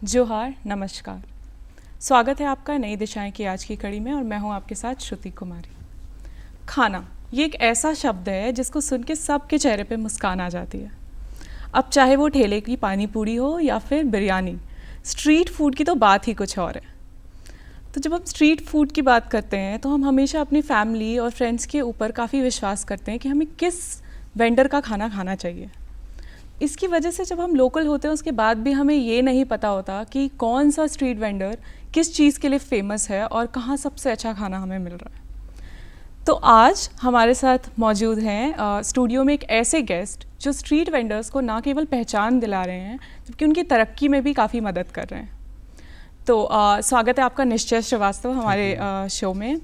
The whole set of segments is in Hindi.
जोहार, नमस्कार। स्वागत है आपका नई दिशाएं की आज की कड़ी में और मैं हूं आपके साथ श्रुति कुमारी। खाना ये एक ऐसा शब्द है जिसको सुन के सबके चेहरे पे मुस्कान आ जाती है। अब चाहे वो ठेले की पानी पूरी हो या फिर बिरयानी, स्ट्रीट फूड की तो बात ही कुछ और है। तो जब हम स्ट्रीट फूड की बात करते हैं तो हम हमेशा अपनी फैमिली और फ्रेंड्स के ऊपर काफ़ी विश्वास करते हैं कि हमें किस वेंडर का खाना खाना चाहिए। इसकी वजह से जब हम लोकल होते हैं उसके बाद भी हमें ये नहीं पता होता कि कौन सा स्ट्रीट वेंडर किस चीज़ के लिए फेमस है और कहाँ सबसे अच्छा खाना हमें मिल रहा है। तो आज हमारे साथ मौजूद हैं स्टूडियो में एक ऐसे गेस्ट जो स्ट्रीट वेंडर्स को ना केवल पहचान दिला रहे हैं जबकि उनकी तरक्की में भी काफ़ी मदद कर रहे हैं। तो स्वागत है आपका निश्चय श्रीवास्तव हमारे शो में।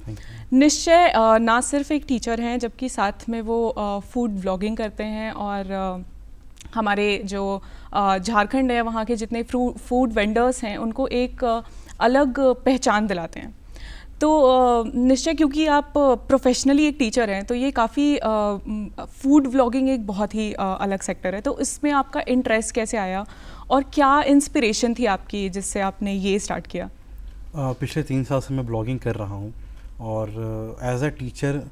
निश्चय ना सिर्फ एक टीचर हैं जबकि साथ में वो फूड व्लॉगिंग करते हैं और हमारे जो झारखंड है वहाँ के जितने फूड वेंडर्स हैं उनको एक अलग पहचान दिलाते हैं। तो निश्चय क्योंकि आप प्रोफेशनली एक टीचर हैं तो ये काफ़ी फूड व्लॉगिंग एक बहुत ही अलग सेक्टर है। तो इसमें आपका इंटरेस्ट कैसे आया और क्या इंस्पिरेशन थी आपकी जिससे आपने ये स्टार्ट किया? पिछले 3 साल से मैं ब्लॉगिंग कर रहा हूँ और एज अ टीचर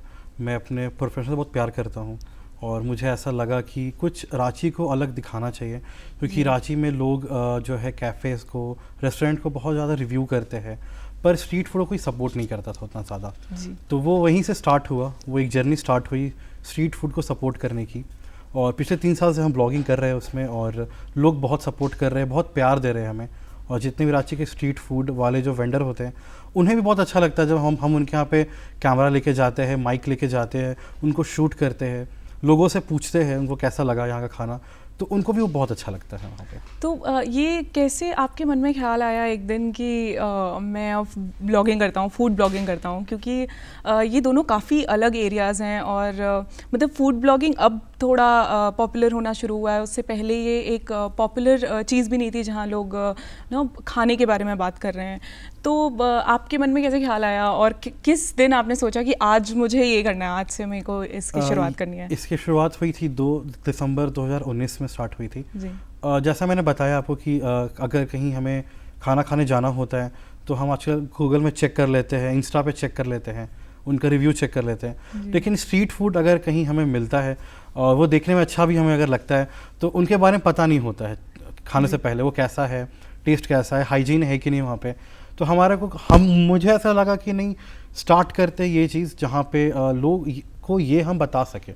मैं अपने प्रोफेशन से बहुत प्यार करता हूँ और मुझे ऐसा लगा कि कुछ रांची को अलग दिखाना चाहिए क्योंकि रांची में लोग जो है कैफ़ेज़ को, रेस्टोरेंट को बहुत ज़्यादा रिव्यू करते हैं पर स्ट्रीट फूड को कोई सपोर्ट नहीं करता था उतना ज़्यादा। तो वो वहीं से स्टार्ट हुआ, वो एक जर्नी स्टार्ट हुई स्ट्रीट फूड को सपोर्ट करने की और पिछले 3 साल से हम ब्लॉगिंग कर रहे हैं उसमें और लोग बहुत सपोर्ट कर रहे हैं, बहुत प्यार दे रहे हैं हमें। और जितने भी रांची के स्ट्रीट फूड वाले जो वेंडर होते हैं उन्हें भी बहुत अच्छा लगता है जब हम उनके यहाँ पे कैमरा लेके जाते हैं, माइक लेके जाते हैं, उनको शूट करते हैं, लोगों से पूछते हैं उनको कैसा लगा यहाँ का खाना, तो उनको भी वो बहुत अच्छा लगता है वहाँ पे। तो ये कैसे आपके मन में ख्याल आया एक दिन कि मैं अब ब्लॉगिंग करता हूँ, फूड ब्लॉगिंग करता हूँ, क्योंकि ये दोनों काफ़ी अलग एरियाज़ हैं और मतलब फूड ब्लॉगिंग अब थोड़ा पॉपुलर होना शुरू हुआ है। उससे पहले ये एक पॉपुलर चीज़ भी नहीं थी जहाँ लोग ना खाने के बारे में बात कर रहे हैं। तो आपके मन में कैसे ख्याल आया और किस दिन आपने सोचा कि आज मुझे ये करना है, आज से मेरे को इसकी शुरुआत करनी है? इसकी शुरुआत हुई थी 2 दिसंबर 2019 में स्टार्ट हुई थी जी। जैसा मैंने बताया आपको कि अगर कहीं हमें खाना खाने जाना होता है तो हम आजकल गूगल में चेक कर लेते हैं, इंस्टा पे चेक कर लेते हैं, उनका रिव्यू चेक कर लेते हैं। लेकिन स्ट्रीट फूड अगर कहीं हमें मिलता है और वो देखने में अच्छा भी हमें अगर लगता है तो उनके बारे में पता नहीं होता है खाने से पहले वो कैसा है, टेस्ट कैसा है, हाइजीन है कि नहीं वहाँ पे। तो मुझे ऐसा लगा कि नहीं, स्टार्ट करते ये चीज़ जहाँ पे लोग को ये हम बता सकें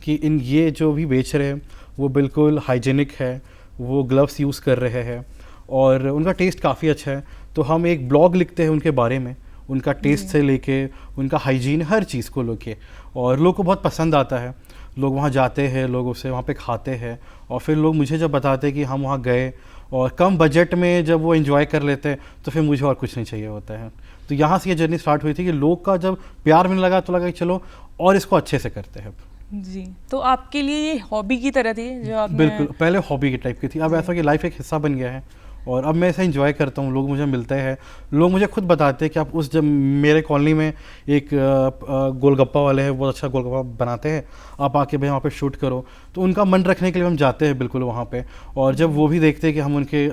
कि ये जो भी बेच रहे हैं वो बिल्कुल हाइजीनिक है, वो ग्लव्स यूज़ कर रहे हैं और उनका टेस्ट काफ़ी अच्छा है। तो हम एक ब्लॉग लिखते हैं उनके बारे में, उनका टेस्ट से लेके उनका हाइजीन हर चीज़ को लेके, और लोग को बहुत पसंद आता है। लोग वहाँ जाते हैं, लोग उसे वहाँ पे खाते हैं और फिर लोग मुझे जब बताते हैं कि हम वहाँ गए और कम बजट में जब वो एंजॉय कर लेते हैं तो फिर मुझे और कुछ नहीं चाहिए होता है। तो यहाँ से ये जर्नी स्टार्ट हुई थी कि लोग का जब प्यार मिलने लगा तो लगा कि चलो और इसको अच्छे से करते हैं। जी, तो आपके लिए ये हॉबी की तरह थी जो आपने? बिल्कुल, पहले हॉबी की टाइप की थी, अब ऐसा कि लाइफ एक हिस्सा बन गया है और अब मैं इसे एंजॉय करता हूँ। लोग मुझे मिलते हैं, लोग मुझे खुद बताते हैं कि आप जब मेरे कॉलोनी में एक गोलगप्पा वाले हैं, बहुत अच्छा गोलगप्पा बनाते हैं, आप आके भाई वहाँ पे शूट करो। तो उनका मन रखने के लिए हम जाते हैं बिल्कुल वहाँ पे, और जब वो भी देखते हैं कि हम उनके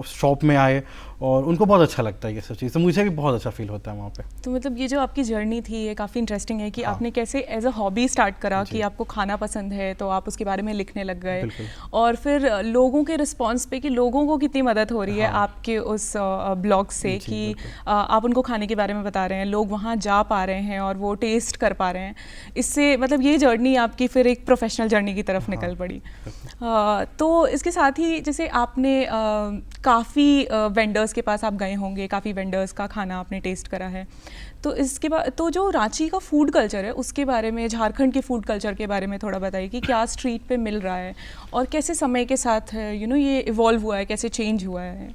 शॉप में आए और उनको बहुत अच्छा लगता है ये सब चीज़, तो मुझे भी बहुत अच्छा फील होता है वहाँ पे। तो मतलब ये जो आपकी जर्नी थी ये काफ़ी इंटरेस्टिंग है कि आपने कैसे एज अ हॉबी स्टार्ट करा कि आपको खाना पसंद है तो आप उसके बारे में लिखने लग गए, और फिर लोगों के रिस्पॉन्स पे कि लोगों को कितनी मदद हो रही है आपके उस ब्लॉग से कि आप उनको खाने के बारे में बता रहे हैं, लोग वहाँ जा पा रहे हैं और वो टेस्ट कर पा रहे हैं। इससे मतलब ये जर्नी आपकी फिर एक प्रोफेशनल जर्नी की तरफ निकल पड़ी। तो इसके साथ ही जैसे आपने काफ़ी वेंडर्स के पास आप गए होंगे, काफ़ी वेंडर्स का खाना आपने टेस्ट करा है, तो इसके बाद तो जो रांची का फूड कल्चर है उसके बारे में, झारखंड के फूड कल्चर के बारे में थोड़ा बताइए कि क्या स्ट्रीट पे मिल रहा है और कैसे समय के साथ ये इवॉल्व हुआ है, कैसे चेंज हुआ है?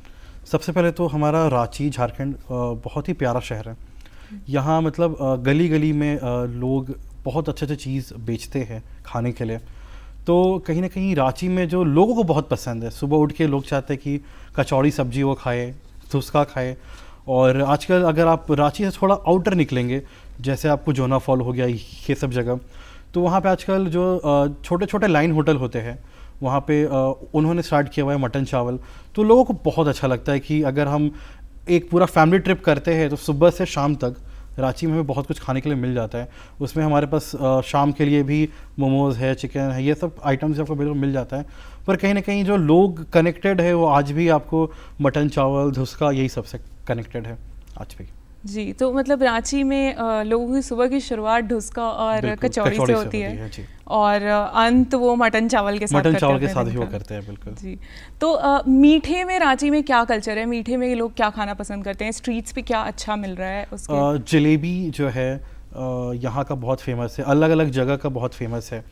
सबसे पहले तो हमारा रांची झारखंड बहुत ही प्यारा शहर है। यहाँ मतलब गली गली में लोग बहुत अच्छे अच्छे चीज़ बेचते हैं खाने के लिए। तो कहीं ना कहीं रांची में जो लोगों को बहुत पसंद है, सुबह उठ के लोग चाहते हैं कि कचौड़ी सब्जी वो खाए, धुसका खाए। और आजकल अगर आप रांची से थोड़ा आउटर निकलेंगे, जैसे आपको जोना फॉल हो गया, ये सब जगह, तो वहाँ पे आजकल जो छोटे छोटे लाइन होटल होते हैं वहाँ पे उन्होंने स्टार्ट किया हुआ है मटन चावल। तो लोगों को बहुत अच्छा लगता है कि अगर हम एक पूरा फैमिली ट्रिप करते हैं तो सुबह से शाम तक रांची में हमें बहुत कुछ खाने के लिए मिल जाता है। उसमें हमारे पास शाम के लिए भी मोमोज़ है, चिकन है, ये सब आइटम्स आपको बिल्कुल मिल जाता है। पर कहीं ना कहीं जो लोग कनेक्टेड है वो आज भी आपको मटन चावल, धुसका, यही सबसे कनेक्टेड है आज भी। जी, तो मतलब रांची में लोगों की सुबह की शुरुआत ढुसका और कचौड़ी से होती है जी। और अंत वो मटन चावल के साथ मटन चावल के हैं साथ ही दिन वो का। करते हैं, बिल्कुल। जी, तो मीठे में रांची में क्या कल्चर है? मीठे में लोग क्या खाना पसंद करते हैं? स्ट्रीट्स पे क्या अच्छा मिल रहा है उसके? जलेबी जो है यहाँ का बहुत फेमस है, अलग अलग जगह का बहुत फेमस है।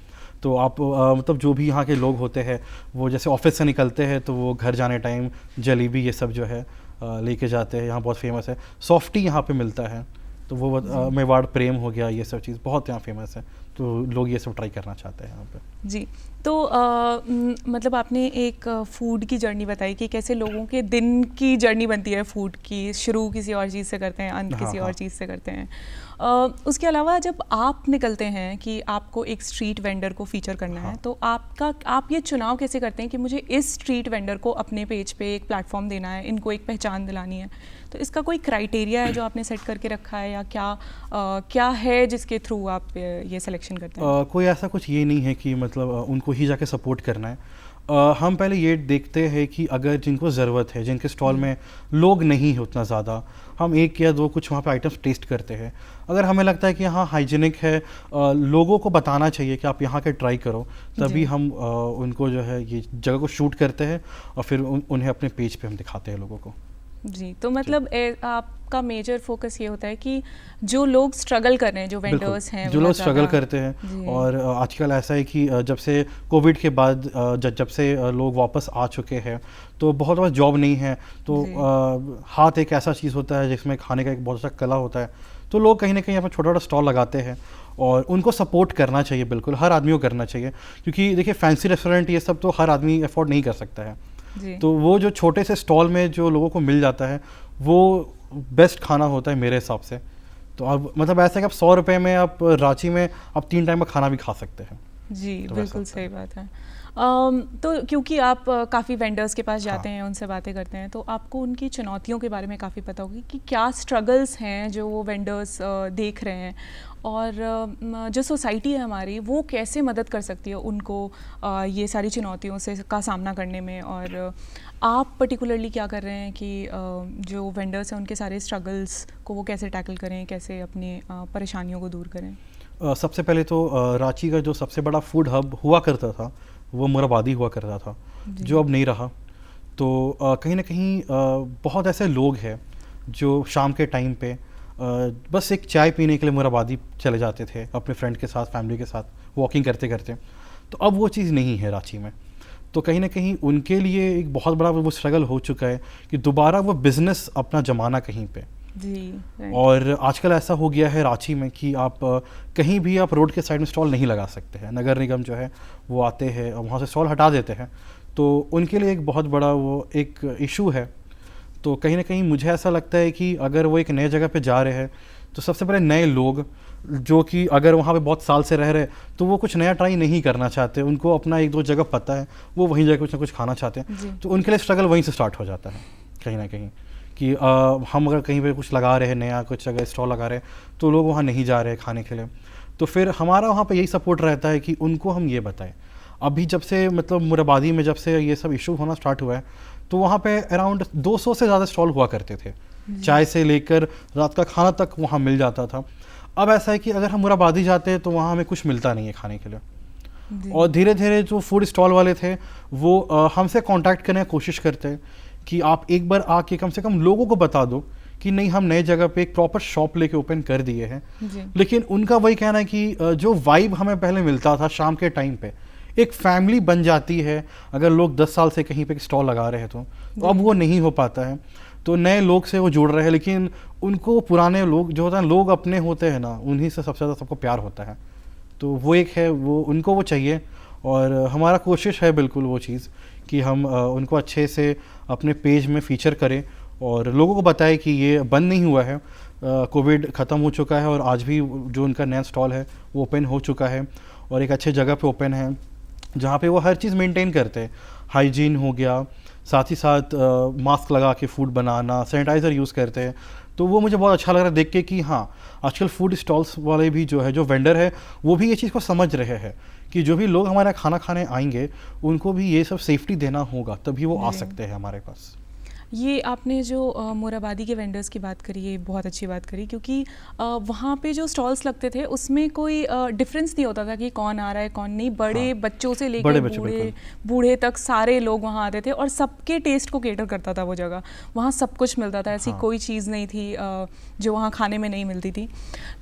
तो आप मतलब जो भी यहाँ के लोग होते हैं वो जैसे ऑफिस से निकलते हैं तो वो घर जाने टाइम जलेबी ये सब जो है लेके जाते हैं। यहाँ बहुत फेमस है। सॉफ्टी यहाँ पे मिलता है, तो वो मेवाड़ प्रेम हो गया, ये सब चीज़ बहुत यहाँ फेमस है। तो लोग ये सब ट्राई करना चाहते हैं यहाँ पे। जी, तो मतलब आपने एक फूड की जर्नी बताई कि कैसे लोगों के दिन की जर्नी बनती है फूड की, शुरू किसी और चीज़ से करते हैं, अंत किसी और चीज़ से करते हैं। उसके अलावा जब आप निकलते हैं कि आपको एक स्ट्रीट वेंडर को फीचर करना है, तो आप ये चुनाव कैसे करते हैं कि मुझे इस स्ट्रीट वेंडर को अपने पेज पे एक प्लेटफॉर्म देना है, इनको एक पहचान दिलानी है? तो इसका कोई क्राइटेरिया है जो आपने सेट करके रखा है, या क्या है जिसके थ्रू आप ये सिलेक्शन करते हैं? कोई ऐसा कुछ ये नहीं है कि मतलब उनको ही जाके सपोर्ट करना है। हम पहले ये देखते हैं कि अगर जिनको ज़रूरत है, जिनके स्टॉल में लोग नहीं है उतना ज़्यादा, हम एक या दो कुछ वहाँ पे आइटम्स टेस्ट करते हैं। अगर हमें लगता है कि हाँ हाइजीनिक है, लोगों को बताना चाहिए कि आप यहाँ के ट्राई करो, तभी हम उनको जो है ये जगह को शूट करते हैं और फिर उन्हें अपने पेज पे हम दिखाते हैं लोगों को। जी, तो मतलब आपका मेजर फोकस ये होता है कि जो लोग स्ट्रगल कर रहे हैं, जो वेंडर्स हैं, जो लोग स्ट्रगल करते हैं। और आजकल ऐसा है कि जब से कोविड के बाद जब से लोग वापस आ चुके हैं तो बहुत बार जॉब नहीं है, तो हाथ एक ऐसा चीज़ होता है जिसमें खाने का एक बहुत अच्छा कला होता है। तो लोग कहीं ना कहीं अपना छोटा छोटा स्टॉल लगाते हैं और उनको सपोर्ट करना चाहिए, बिल्कुल हर आदमी को करना चाहिए। क्योंकि देखिए फैंसी रेस्टोरेंट ये सब तो हर आदमी अफोर्ड नहीं कर सकता है। तो वो जो छोटे से स्टॉल में जो लोगों को मिल जाता है वो बेस्ट खाना होता है मेरे हिसाब से। तो अब मतलब ऐसा है कि आप 100 रुपये में आप रांची में आप 3 टाइम का खाना भी खा सकते हैं। जी, तो बिल्कुल सही बात है। तो क्योंकि आप काफ़ी वेंडर्स के पास जाते हैं, उनसे बातें करते हैं, तो आपको उनकी चुनौतियों के बारे में काफ़ी पता होगी कि क्या स्ट्रगल्स हैं जो वो वेंडर्स देख रहे हैं, और जो सोसाइटी है हमारी वो कैसे मदद कर सकती है उनको ये सारी चुनौतियों से का सामना करने में। और आप पर्टिकुलरली क्या कर रहे हैं कि जो वेंडर्स हैं उनके सारे स्ट्रगल्स को वो कैसे टैकल करें, कैसे अपनी परेशानियों को दूर करें? सबसे पहले तो रांची का जो सबसे बड़ा फूड हब हुआ करता था वो मुराबादी हुआ करता था, जो अब नहीं रहा। तो कहीं ना कहीं बहुत ऐसे लोग हैं जो शाम के टाइम पे बस एक चाय पीने के लिए मुराबादी चले जाते थे अपने फ्रेंड के साथ, फैमिली के साथ वॉकिंग करते करते। तो अब वो चीज़ नहीं है रांची में। तो कहीं ना कहीं उनके लिए एक बहुत बड़ा वो स्ट्रगल हो चुका है कि दोबारा वो बिज़नेस अपना जमाना कहीं पे। जी, और आजकल ऐसा हो गया है रांची में कि आप कहीं भी आप रोड के साइड में स्टॉल नहीं लगा सकते हैं। नगर निगम जो है वो आते हैं और वहाँ से स्टॉल हटा देते हैं। तो उनके लिए एक बहुत बड़ा वो एक इशू है। तो कहीं ना कहीं मुझे ऐसा लगता है कि अगर वो एक नए जगह पे जा रहे हैं तो सबसे पहले नए लोग जो कि अगर वहाँ पे बहुत साल से रह रहे तो वो कुछ नया ट्राई नहीं करना चाहते, उनको अपना एक दो जगह पता है, वो वहीं जाकर कुछ ना कुछ खाना चाहते हैं। तो उनके लिए स्ट्रगल वहीं से स्टार्ट हो जाता है कहीं ना कहीं कि हम अगर कहीं पे कुछ लगा रहे हैं नया, कुछ अगर स्टॉल लगा रहे हैं तो लोग वहाँ नहीं जा रहे हैं खाने के लिए। तो फिर हमारा वहाँ पे यही सपोर्ट रहता है कि उनको हम ये बताएं। अभी जब से मतलब मुराबादी में जब से ये सब इशू होना स्टार्ट हुआ है तो वहाँ पे अराउंड 200 से ज़्यादा स्टॉल हुआ करते थे, चाय से लेकर रात का खाना तक वहाँ मिल जाता था। अब ऐसा है कि अगर हम मुराबादी जाते हैं तो वहाँ हमें कुछ मिलता नहीं है खाने के लिए। और धीरे धीरे जो फूड स्टॉल वाले थे वो हमसे कांटेक्ट करने की कोशिश करते हैं कि आप एक बार आके कम से कम लोगों को बता दो कि नहीं हम नए जगह पे एक प्रॉपर शॉप लेके ओपन कर दिए हैं। लेकिन उनका वही कहना है कि जो वाइब हमें पहले मिलता था शाम के टाइम पे, एक फैमिली बन जाती है अगर लोग 10 साल से कहीं पे स्टॉल लगा रहे हैं तो अब वो नहीं हो पाता है। तो नए लोग से वो जुड़ रहे हैं, लेकिन उनको पुराने लोग जो होता है, लोग अपने होते हैं ना, उन्हीं से सबसे ज़्यादा सबको प्यार होता है। तो वो एक है, वो उनको वो चाहिए। और हमारा कोशिश है बिल्कुल वो चीज़ कि हम उनको अच्छे से अपने पेज में फीचर करें और लोगों को बताएं कि ये बंद नहीं हुआ है, कोविड ख़त्म हो चुका है और आज भी जो उनका नया स्टॉल है वो ओपन हो चुका है और एक अच्छे जगह पे ओपन है। जहाँ पे वो हर चीज़ मेंटेन करते हैं, हाइजीन हो गया, साथ ही साथ मास्क लगा के फूड बनाना, सैनिटाइज़र यूज़ करते हैं। तो वो मुझे बहुत अच्छा लग रहा है देख के कि हाँ, आजकल फूड स्टॉल्स वाले भी जो है, जो वेंडर है, वो भी ये चीज़ को समझ रहे हैं कि जो भी लोग हमारे यहाँ खाना खाने आएंगे उनको भी ये सब सेफ्टी देना होगा, तभी वो आ जी। सकते हैं हमारे पास। ये आपने जो मोराबादी के वेंडर्स की बात करी, ये बहुत अच्छी बात करी, क्योंकि वहाँ पे जो स्टॉल्स लगते थे उसमें कोई डिफरेंस नहीं होता था कि कौन आ रहा है कौन नहीं। बड़े हाँ, बच्चों से लेकर बड़े बच्चे बूढ़े बिल्कुल। बूढ़े तक सारे लोग वहाँ आते थे और सबके टेस्ट को केटर करता था वो जगह। वहाँ सब कुछ मिलता था, ऐसी हाँ। कोई चीज़ नहीं थी जो वहाँ खाने में नहीं मिलती थी।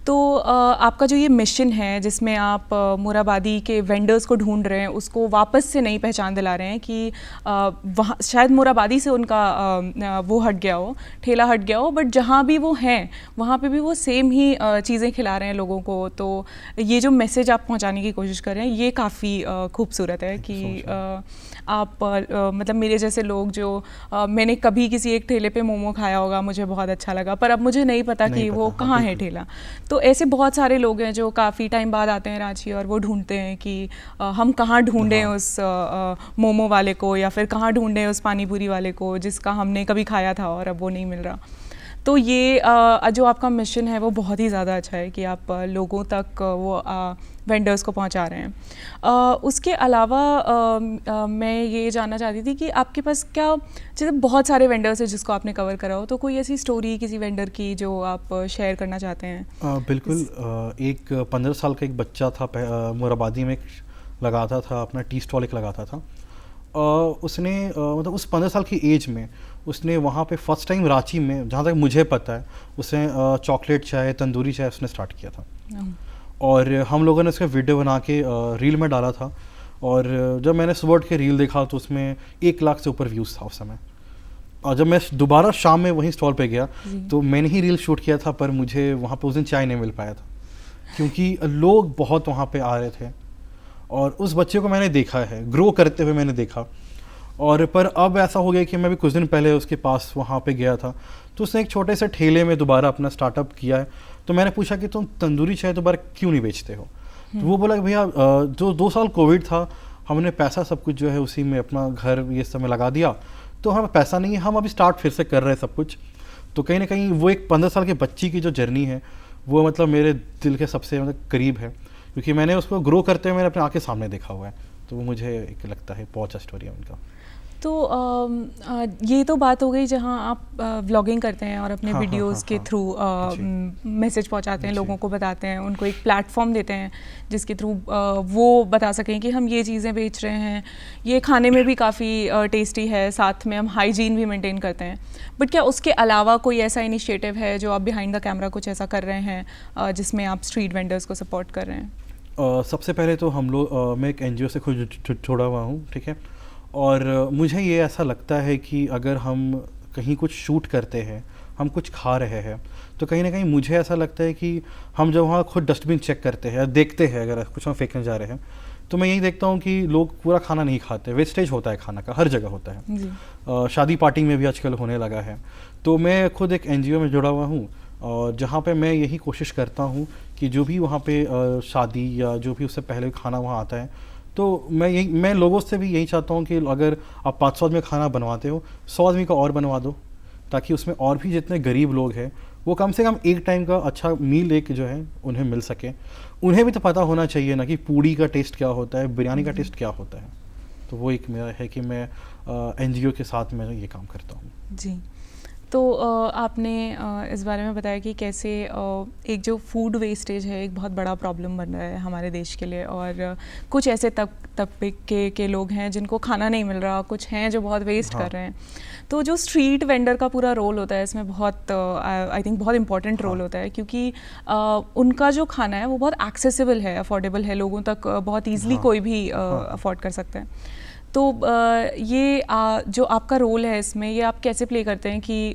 तो आपका जो ये मिशन है जिसमें आप मोराबादी के वेंडर्स को ढूंढ रहे हैं, उसको वापस से नई पहचान दिला रहे हैं कि वहाँ शायद मोराबादी से उनका वो हट गया हो, ठेला हट गया हो, बट जहाँ भी वो हैं वहाँ पे भी वो सेम ही चीज़ें खिला रहे हैं लोगों को। तो ये जो मैसेज आप पहुँचाने की कोशिश कर रहे हैं, ये काफ़ी खूबसूरत है कि आप मतलब मेरे जैसे लोग जो मैंने कभी किसी एक ठेले पे मोमो खाया होगा, मुझे बहुत अच्छा लगा, पर अब मुझे नहीं पता कि वो कहाँ है ठेला। तो ऐसे बहुत सारे लोग हैं जो काफ़ी टाइम बाद आते हैं रांची और वो ढूंढते हैं कि हम कहाँ ढूंढें उस मोमो वाले को, या फिर कहाँ ढूंढें उस पानी पूरी वाले को जिसका हमने कभी खाया था और अब वो नहीं मिल रहा। तो ये जो आपका मिशन है वो बहुत ही ज़्यादा अच्छा है कि आप लोगों तक वो वेंडर्स को पहुंचा रहे हैं। उसके अलावा मैं ये जानना चाहती थी कि आपके पास क्या, जैसे बहुत सारे वेंडर्स हैं जिसको आपने कवर करा हो, तो कोई ऐसी स्टोरी किसी वेंडर की जो आप शेयर करना चाहते हैं? बिल्कुल। एक 15 साल का एक बच्चा था, मोराबादी में लगाता था अपना टी स्टॉल एक लगाता था। उसने मतलब उस 15 साल की एज में उसने वहाँ पे फर्स्ट टाइम रांची में, जहाँ तक मुझे पता है, उसने चॉकलेट चाय, तंदूरी चाय उसने स्टार्ट किया था। और हम लोगों ने उसका वीडियो बना के रील में डाला था। और जब मैंने सुबह उठ के रील देखा तो उसमें 1 लाख से ऊपर व्यूज़ था उस समय। और जब मैं दोबारा शाम में वहीं स्टॉल पे गया तो मैंने ही रील शूट किया था, पर मुझे वहाँ पे उस दिन चाय नहीं मिल पाया था क्योंकि लोग बहुत वहाँ पे आ रहे थे। और उस बच्चे को मैंने देखा है, ग्रो करते हुए मैंने देखा। और पर अब ऐसा हो गया कि मैं भी कुछ दिन पहले उसके पास वहाँ पे गया था, तो उसने एक छोटे से ठेले में दोबारा अपना स्टार्टअप किया है। तो मैंने पूछा कि तुम तंदूरी चाय दोबारा क्यों नहीं बेचते हो? तो वो बोला कि भैया जो 2 साल कोविड था, हमने पैसा सब कुछ जो है उसी में अपना घर ये सब में लगा दिया, तो हमें पैसा नहीं है, हम अभी स्टार्ट फिर से कर रहे हैं सब कुछ। तो कहीं ना कहीं वो एक 15 साल के बच्ची की जो जर्नी है वो मतलब मेरे दिल के सबसे मतलब करीब है, क्योंकि मैंने उसको ग्रो करते हुए मैंने अपने आंखें सामने देखा हुआ है। तो वो मुझे एक लगता है बहुत अच्छा स्टोरी है उनका। तो ये तो बात हो गई जहाँ आप व्लॉगिंग करते हैं और अपने वीडियोस के थ्रू मैसेज पहुँचाते हैं, लोगों को बताते हैं, उनको एक प्लेटफॉर्म देते हैं जिसके थ्रू वो बता सकें कि हम ये चीज़ें बेच रहे हैं, ये खाने में भी काफ़ी टेस्टी है, साथ में हम हाइजीन भी मेंटेन करते हैं। बट क्या उसके अलावा कोई ऐसा इनिशिएटिव है जो आप बिहाइंड द कैमरा कुछ ऐसा कर रहे हैं जिसमें आप स्ट्रीट वेंडर्स को सपोर्ट कर रहे हैं? सबसे पहले तो हम लोग मैं एक NGO से खुद छोड़ा हुआ हूँ, ठीक है। और मुझे ये ऐसा लगता है कि अगर हम कहीं कुछ शूट करते हैं, हम कुछ खा रहे हैं, तो कहीं ना कहीं मुझे ऐसा लगता है कि हम जब वहाँ खुद डस्टबिन चेक करते हैं, देखते हैं अगर कुछ हम फेंकने जा रहे हैं, तो मैं यही देखता हूँ कि लोग पूरा खाना नहीं खाते, वेस्टेज होता है खाना का, हर जगह होता है। शादी पार्टी में भी आजकल होने लगा है। तो मैं खुद एक NGO में जुड़ा हुआ हूँ और जहाँ पे मैं यही कोशिश करता हूँ कि जो भी वहाँ पे शादी या जो भी उससे पहले खाना वहाँ आता है, तो मैं लोगों से भी यही चाहता हूँ कि अगर आप 500 आदमी खाना बनवाते हो, 100 आदमी का और बनवा दो, ताकि उसमें और भी जितने गरीब लोग हैं वो कम से कम एक टाइम का अच्छा मील एक जो है उन्हें मिल सके। उन्हें भी तो पता होना चाहिए ना कि पूड़ी का टेस्ट क्या होता है, बिरयानी का टेस्ट क्या होता है। तो वो एक मेरा है कि मैं NGO के साथ मैं ये काम करता हूँ। जी। तो आपने इस बारे में बताया कि कैसे एक जो फूड वेस्टेज है एक बहुत बड़ा प्रॉब्लम बन रहा है हमारे देश के लिए, और कुछ ऐसे तबके के लोग हैं जिनको खाना नहीं मिल रहा, कुछ हैं जो बहुत वेस्ट कर रहे हैं। तो जो स्ट्रीट वेंडर का पूरा रोल होता है इसमें बहुत आई थिंक बहुत इंपॉर्टेंट रोल होता है, क्योंकि उनका जो खाना है वो बहुत एक्सेसिबल है, अफोर्डेबल है, लोगों तक बहुत ईजिली कोई भी अफोर्ड कर सकता है। तो ये जो आपका रोल है इसमें, ये आप कैसे प्ले करते हैं कि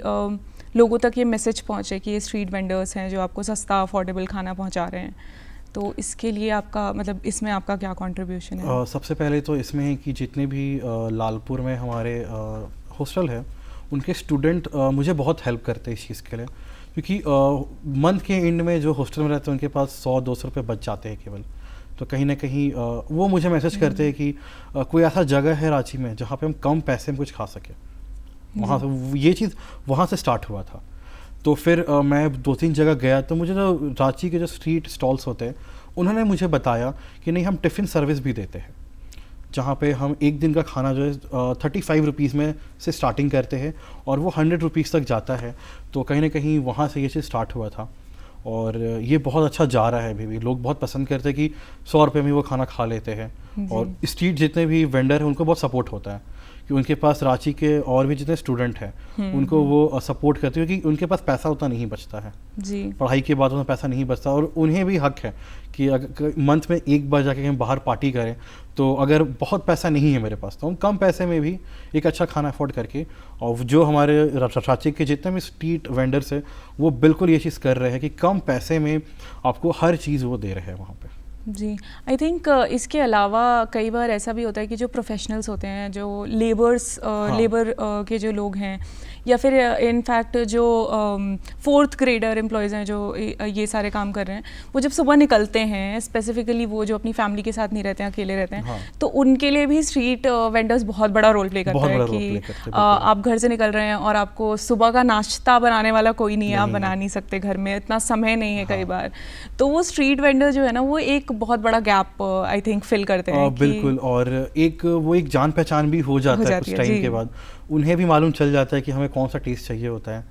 लोगों तक ये मैसेज पहुंचे कि ये स्ट्रीट वेंडर्स हैं जो आपको सस्ता अफोर्डेबल खाना पहुंचा रहे हैं? तो इसके लिए आपका मतलब इसमें आपका क्या कंट्रीब्यूशन है? सबसे पहले तो इसमें है कि जितने भी लालपुर में हमारे हॉस्टल है, उनके स्टूडेंट मुझे बहुत हेल्प करते हैं इस चीज़ के लिए, क्योंकि मंथ के एंड में जो हॉस्टल में रहते हैं उनके पास 100-200 रुपये बच जाते हैं केवल। तो कहीं ना कहीं वो मुझे मैसेज करते हैं कि कोई ऐसा जगह है रांची में जहाँ पे हम कम पैसे में कुछ खा सकें। वहाँ से ये चीज़ वहाँ से स्टार्ट हुआ था। तो फिर मैं 2-3 जगह गया तो मुझे जो रांची के जो स्ट्रीट स्टॉल्स होते हैं उन्होंने मुझे बताया कि नहीं, हम टिफ़िन सर्विस भी देते हैं, जहाँ पे हम एक दिन का खाना जो है 35 रुपीज़ में से स्टार्टिंग करते हैं और वो 100 रुपीज़ तक जाता है। तो कहीं ना कहीं वहाँ से ये चीज़ स्टार्ट हुआ था और ये बहुत अच्छा जा रहा है। अभी भी लोग बहुत पसंद करते हैं कि 100 रुपये में वो खाना खा लेते हैं। और स्ट्रीट जितने भी वेंडर हैं उनको बहुत सपोर्ट होता है कि उनके पास रांची के और भी जितने स्टूडेंट हैं उनको वो सपोर्ट करते हैं, क्योंकि उनके पास पैसा उतना नहीं बचता है जी। पढ़ाई के बाद उतना पैसा नहीं बचता और उन्हें भी हक है कि अगर मंथ में एक बार जाके हम बाहर पार्टी करें, तो अगर बहुत पैसा नहीं है मेरे पास तो हम कम पैसे में भी एक अच्छा खाना अफोर्ड करके, और जो हमारे रांची के जितने भी स्ट्रीट वेंडर्स हैं वो बिल्कुल ये चीज़ कर रहे हैं कि कम पैसे में आपको हर चीज़ वो दे रहे हैं वहाँ पे। जी, आई थिंक इसके अलावा कई बार ऐसा भी होता है कि जो प्रोफेशनल्स होते हैं, जो लेबर के जो लोग हैं, या फिर इनफैक्ट जो 4th ग्रेडर एम्प्लॉयज़ हैं जो ये सारे काम कर रहे हैं, वो जब सुबह निकलते हैं, स्पेसिफिकली वो जो अपनी फैमिली के साथ नहीं रहते हैं, अकेले रहते हैं, तो उनके लिए भी स्ट्रीट वेंडर्स बहुत बड़ा रोल प्ले करते हैं कि आप घर से निकल रहे हैं और आपको सुबह का नाश्ता बनाने वाला कोई नहीं है, आप बना नहीं सकते घर में, इतना समय नहीं है कई बार, तो वो स्ट्रीट वेंडर जो है ना वो एक बहुत बड़ा गैप आई थिंक फिल करते हैं। बिल्कुल, और वो एक जान पहचान भी हो जाता है कुछ टाइम के बाद, उन्हें भी मालूम चल जाता है कि हमें कौन सा टेस्ट चाहिए होता है,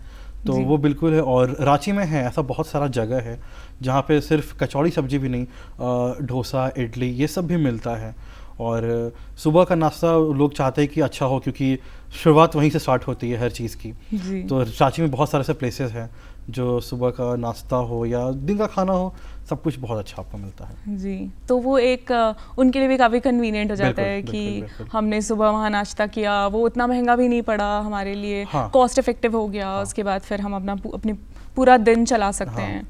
तो वो बिल्कुल है। और रांची में है ऐसा बहुत सारा जगह है जहाँ पे सिर्फ कचौड़ी सब्जी भी नहीं, डोसा, इडली, ये सब भी मिलता है। और सुबह का नाश्ता लोग चाहते हैं कि अच्छा हो, क्योंकि शुरुआत वहीं से स्टार्ट होती है हर चीज़ की। तो रांची में बहुत सारे ऐसे प्लेसेस हैं जो सुबह का नाश्ता हो या दिन का खाना हो, सब कुछ बहुत अच्छा आपको मिलता है जी। तो वो एक उनके लिए भी काफ़ी कन्वीनियंट हो जाता है कि हमने सुबह वहाँ नाश्ता किया, वो उतना महंगा भी नहीं पड़ा हमारे लिए, कॉस्ट इफेक्टिव हो गया, उसके बाद फिर हम अपनी पूरा दिन चला सकते हैं।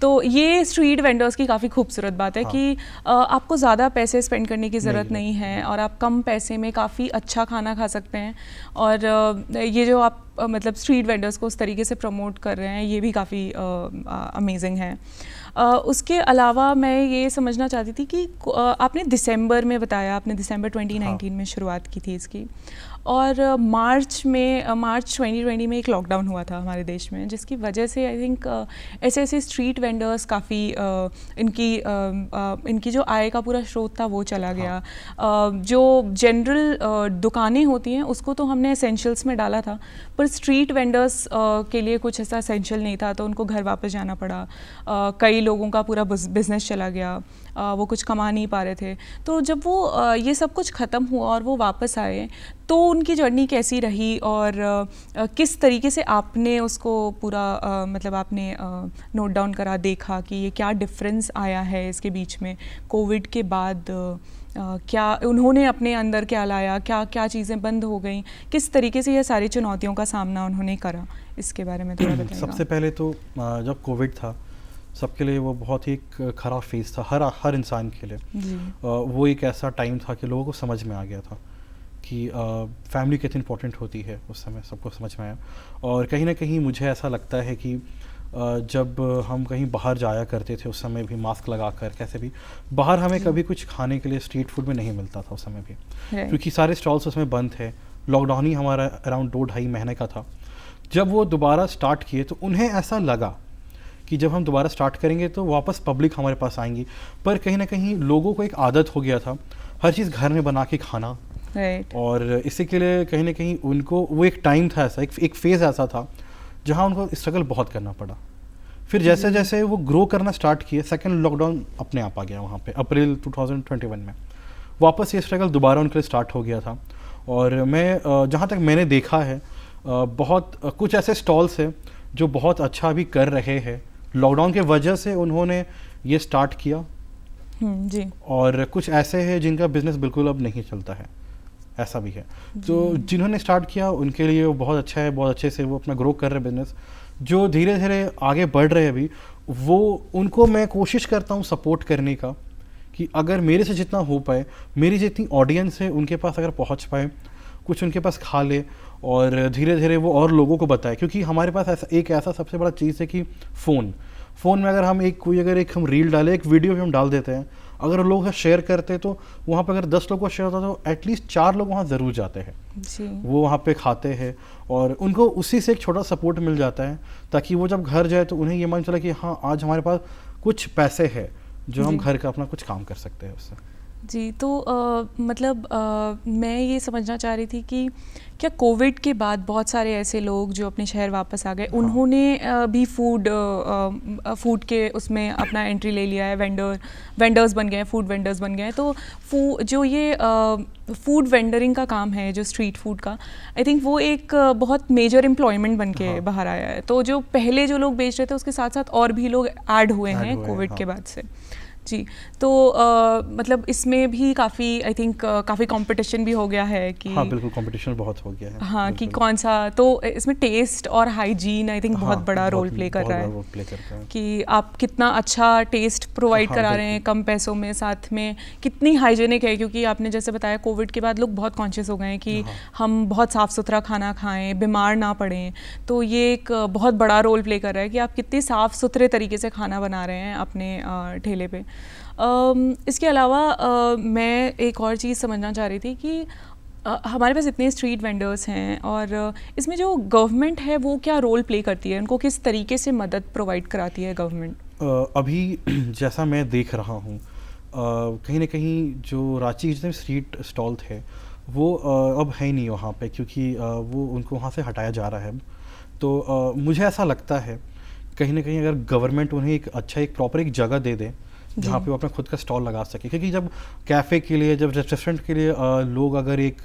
तो ये स्ट्रीट वेंडर्स की काफ़ी खूबसूरत बात है कि आपको ज़्यादा पैसे स्पेंड करने की ज़रूरत नहीं है और आप कम पैसे में काफ़ी अच्छा खाना खा सकते हैं। और ये जो आप मतलब स्ट्रीट वेंडर्स को उस तरीके से प्रमोट कर रहे हैं, ये भी काफ़ी अमेजिंग है। उसके अलावा मैं ये समझना चाहती थी कि आपने दिसंबर में बताया, आपने दिसंबर 2019 में शुरुआत की थी इसकी, और मार्च 2020 में एक लॉकडाउन हुआ था हमारे देश में, जिसकी वजह से आई थिंक ऐसे स्ट्रीट वेंडर्स काफ़ी इनकी जो आय का पूरा स्रोत था वो चला गया। जो जनरल दुकानें होती हैं उसको तो हमने एसेंशियल्स में डाला था, पर स्ट्रीट वेंडर्स के लिए कुछ ऐसा एसेंशियल नहीं था, तो उनको घर वापस जाना पड़ा। कई लोगों का पूरा बिजनेस चला गया, वो कुछ कमा नहीं पा रहे थे। तो जब वो ये सब कुछ ख़त्म हुआ और वो वापस आए, तो उनकी जर्नी कैसी रही और किस तरीके से आपने उसको पूरा मतलब आपने नोट डाउन करा, देखा कि ये क्या डिफरेंस आया है इसके बीच में, कोविड के बाद क्या उन्होंने अपने अंदर क्या लाया, क्या चीज़ें बंद हो गई, किस तरीके से ये सारी चुनौतियों का सामना उन्होंने करा, इसके बारे में थोड़ा बताइएगा। सबसे पहले तो जब कोविड था सबके लिए वो बहुत ही एक ख़राब फेज़ था, हर इंसान के लिए। वो एक ऐसा टाइम था कि लोगों को समझ में आ गया था कि फैमिली कितनी इंपॉर्टेंट होती है, उस समय सबको समझ में आया। और कहीं ना कहीं मुझे ऐसा लगता है कि जब हम कहीं बाहर जाया करते थे उस समय भी मास्क लगा कर, कैसे भी बाहर हमें कभी कुछ खाने के लिए स्ट्रीट फूड में नहीं मिलता था उस समय भी, क्योंकि सारे स्टॉल्स उसमें बंद थे। लॉकडाउन ही हमारा अराउंड 2-2.5 महीने का था। जब वो दोबारा स्टार्ट किए तो उन्हें ऐसा लगा कि जब हम दोबारा स्टार्ट करेंगे तो वापस पब्लिक हमारे पास आएंगी, पर कहीं ना कहीं लोगों को एक आदत हो गया था हर चीज़ घर में बना के खाना। और इसी के लिए कहीं ना कहीं उनको वो एक टाइम था ऐसा, एक फेज़ ऐसा था जहां उनको स्ट्रगल बहुत करना पड़ा। फिर जैसे जैसे वो ग्रो करना स्टार्ट किए, सेकंड लॉकडाउन अपने आप आ गया वहाँ पे अप्रैल 2021 में, वापस ये स्ट्रगल दोबारा उनके लिए स्टार्ट हो गया था। और मैं जहाँ तक मैंने देखा है बहुत कुछ ऐसे स्टॉल्स हैं जो बहुत अच्छा भी कर रहे हैं, लॉकडाउन के वजह से उन्होंने ये स्टार्ट किया जी। और कुछ ऐसे हैं जिनका बिजनेस बिल्कुल अब नहीं चलता है, ऐसा भी है। तो जिन्होंने स्टार्ट किया उनके लिए वो बहुत अच्छा है, बहुत अच्छे से वो अपना ग्रो कर रहे बिजनेस। जो धीरे धीरे आगे बढ़ रहे हैं अभी, वो उनको मैं कोशिश करता हूँ सपोर्ट करने का कि अगर मेरे से जितना हो पाए, मेरी जितनी ऑडियंस है उनके पास अगर पहुँच पाए, कुछ उनके पास खा ले और धीरे धीरे वो और लोगों को बताए। क्योंकि हमारे पास ऐसा सबसे बड़ा चीज़ है कि फ़ोन में अगर हम एक रील डालें, एक वीडियो भी हम डाल देते हैं, अगर लोग शेयर करते तो वहाँ पे अगर 10 लोग को शेयर होता तो एटलीस्ट 4 लोग वहाँ ज़रूर जाते हैं जी। वो वहाँ पे खाते हैं और उनको उसी से एक छोटा सपोर्ट मिल जाता है ताकि वो जब घर जाए तो उन्हें ये मान चला कि हाँ आज हमारे पास कुछ पैसे हैं जो हम जी। घर का अपना कुछ काम कर सकते हैं उससे। जी, तो मतलब मैं ये समझना चाह रही थी कि क्या कोविड के बाद बहुत सारे ऐसे लोग जो अपने शहर वापस आ गए, हाँ। उन्होंने भी फूड के उसमें अपना एंट्री ले लिया है, वेंडर्स बन गए हैं, फूड वेंडर्स बन गए हैं, तो जो ये फूड वेंडरिंग का काम है, जो स्ट्रीट फूड का, आई थिंक वो एक बहुत मेजर एम्प्लॉयमेंट बन के हाँ। बाहर आया है। तो जो पहले जो लोग बेच रहे थे उसके साथ साथ और भी लोग ऐड हुए हैं कोविड के बाद से। जी, तो मतलब इसमें भी काफ़ी आई थिंक काफ़ी कंपटीशन भी हो गया है कि हाँ बिल्कुल कंपटीशन बहुत हो गया है। हाँ कि कौन सा, तो इसमें टेस्ट और हाइजीन आई थिंक बहुत बड़ा रोल प्ले कर रहा है कि आप कितना अच्छा टेस्ट प्रोवाइड करा रहे हैं कम पैसों में, साथ में कितनी हाइजीनिक है, क्योंकि आपने जैसे बताया कोविड के बाद लोग बहुत कॉन्शियस हो गए हैं कि हम बहुत साफ़ सुथरा खाना खाएं, बीमार ना पड़ें, तो ये एक बहुत बड़ा रोल प्ले कर रहा है कि आप कितने साफ़ सुथरे तरीके से खाना बना रहे हैं अपने ठेले पे। इसके अलावा मैं एक और चीज़ समझना चाह रही थी कि हमारे पास इतने स्ट्रीट वेंडर्स हैं और इसमें जो गवर्नमेंट है वो क्या रोल प्ले करती है, उनको किस तरीके से मदद प्रोवाइड कराती है गवर्नमेंट? अभी जैसा मैं देख रहा हूँ कहीं ना कहीं जो रांची के जितने स्ट्रीट स्टॉल थे वो अब है ही नहीं वहाँ पे, क्योंकि वो उनको वहाँ से हटाया जा रहा है। तो मुझे ऐसा लगता है कहीं ना कहीं अगर गवर्नमेंट उन्हें एक प्रॉपर एक जगह दे दे जहाँ पे वो अपना खुद का स्टॉल लगा सके, क्योंकि जब कैफ़े के लिए, जब रेस्टोरेंट के लिए लोग अगर एक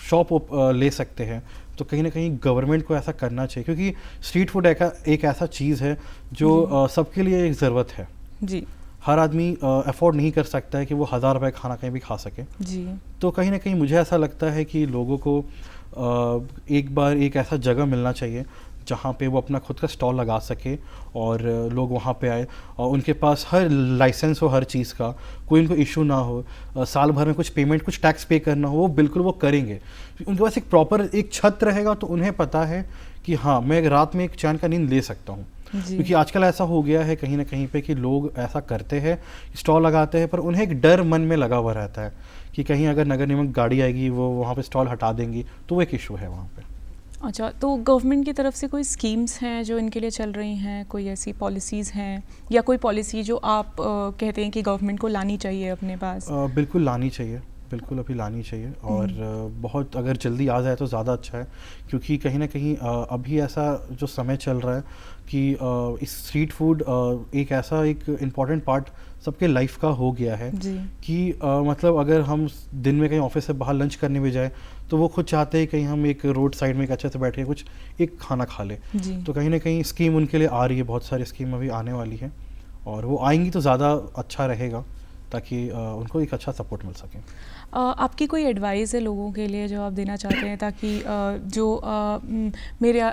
शॉप ले सकते हैं तो कहीं ना कहीं गवर्नमेंट को ऐसा करना चाहिए, क्योंकि स्ट्रीट फूड एक ऐसा चीज़ है जो सबके लिए एक ज़रूरत है जी। हर आदमी अफोर्ड नहीं कर सकता है कि वो 1000 रुपये खाना कहीं भी खा सके जी। तो कहीं ना कहीं मुझे ऐसा लगता है कि लोगों को एक बार एक ऐसा जगह मिलना चाहिए जहाँ पे वो अपना खुद का स्टॉल लगा सके और लोग वहाँ पे आए और उनके पास हर लाइसेंस हो, हर चीज़ का कोई उनको इशू ना हो, साल भर में कुछ पेमेंट, कुछ टैक्स पे करना हो, वो बिल्कुल वो करेंगे। उनके पास एक प्रॉपर एक छत रहेगा तो उन्हें पता है कि हाँ मैं रात में एक चैन का नींद ले सकता हूँ। क्योंकि आजकल ऐसा हो गया है कहीं ना कहीं पे कि लोग ऐसा करते हैं, स्टॉल लगाते हैं, पर उन्हें एक डर मन में लगा हुआ रहता है कि कहीं अगर नगर निगम गाड़ी आएगी वो वहाँ पे स्टॉल हटा देंगी, तो वो एक इशू है वहाँ पे। अच्छा, तो गवर्नमेंट की तरफ से कोई स्कीम्स हैं जो इनके लिए चल रही हैं, कोई ऐसी पॉलिसीज़ हैं या कोई पॉलिसी जो आप कहते हैं कि गवर्नमेंट को लानी चाहिए अपने पास? बिल्कुल लानी चाहिए, बिल्कुल अभी लानी चाहिए और बहुत अगर जल्दी आ जाए तो ज़्यादा अच्छा है, क्योंकि कहीं ना कहीं अभी ऐसा जो समय चल रहा है कि इस स्ट्रीट फूड एक ऐसा एक इम्पॉर्टेंट पार्ट सबके लाइफ का हो गया है कि मतलब अगर हम दिन में कहीं ऑफिस से बाहर लंच करने भी जाए तो वो खुद चाहते हैं कहीं हम एक रोड साइड में एक अच्छे से बैठ के कुछ एक खाना खा ले। तो कहीं ना कहीं स्कीम उनके लिए आ रही है, बहुत सारी स्कीम अभी आने वाली है और वो आएंगी तो ज़्यादा अच्छा रहेगा ताकि उनको एक अच्छा सपोर्ट मिल सके। आपकी कोई एडवाइस है लोगों के लिए जो आप देना चाहते हैं ताकि जो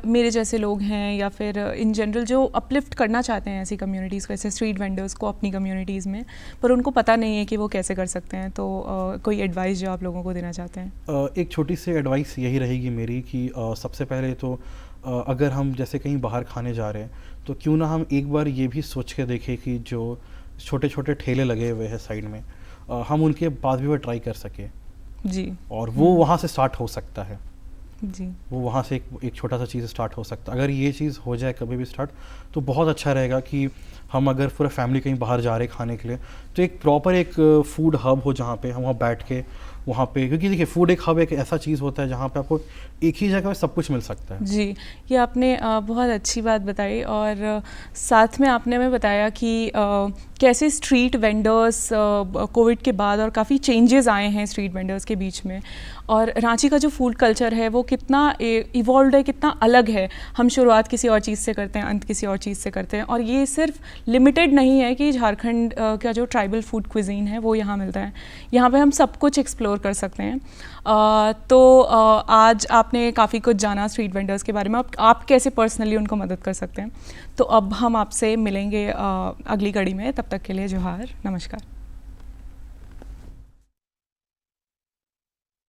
मेरे जैसे लोग हैं या फिर इन जनरल जो अपलिफ्ट करना चाहते हैं ऐसी कम्युनिटीज़ को, ऐसे स्ट्रीट वेंडर्स को अपनी कम्युनिटीज़ में, पर उनको पता नहीं है कि वो कैसे कर सकते हैं, तो कोई एडवाइस जो आप लोगों को देना चाहते हैं? एक छोटी सी एडवाइस यही रहेगी मेरी कि सबसे पहले तो अगर हम जैसे कहीं बाहर खाने जा रहे हैं तो क्यों ना हम एक बार ये भी सोच के देखें कि जो छोटे छोटे ठेले लगे हुए हैं साइड में, हम उनके पास भी वो ट्राई कर सके जी, और वो वहाँ से स्टार्ट हो सकता है जी, वो वहाँ से एक छोटा सा चीज़ स्टार्ट हो सकता है। अगर ये चीज़ हो जाए कभी भी स्टार्ट तो बहुत अच्छा रहेगा कि हम अगर पूरा फैमिली कहीं बाहर जा रहे खाने के लिए तो एक प्रॉपर एक फूड हब हो जहाँ पे हम वहाँ बैठ के वहाँ पे, क्योंकि देखिए फूड एक हब एक ऐसा चीज़ होता है जहाँ पे आपको एक ही जगह पे सब कुछ मिल सकता है जी। ये आपने बहुत अच्छी बात बताई और साथ में आपने हमें बताया कि कैसे स्ट्रीट वेंडर्स कोविड के बाद और काफ़ी चेंजेस आए हैं स्ट्रीट वेंडर्स के बीच में, और रांची का जो फूड कल्चर है वो कितना इवॉल्व है, कितना अलग है। हम शुरुआत किसी और चीज़ से करते हैं, अंत किसी और चीज़ से करते हैं, और ये सिर्फ लिमिटेड नहीं है कि झारखंड का जो ट्राइबल फूड क्विजीन है वो यहाँ मिलता है, यहाँ पे हम सब कुछ एक्सप्लोर कर सकते हैं। तो आज आपने काफ़ी कुछ जाना स्ट्रीट वेंडर्स के बारे में, आप कैसे पर्सनली उनको मदद कर सकते हैं। तो अब हम आपसे मिलेंगे अगली कड़ी में, तब तक के लिए जोहार, नमस्कार।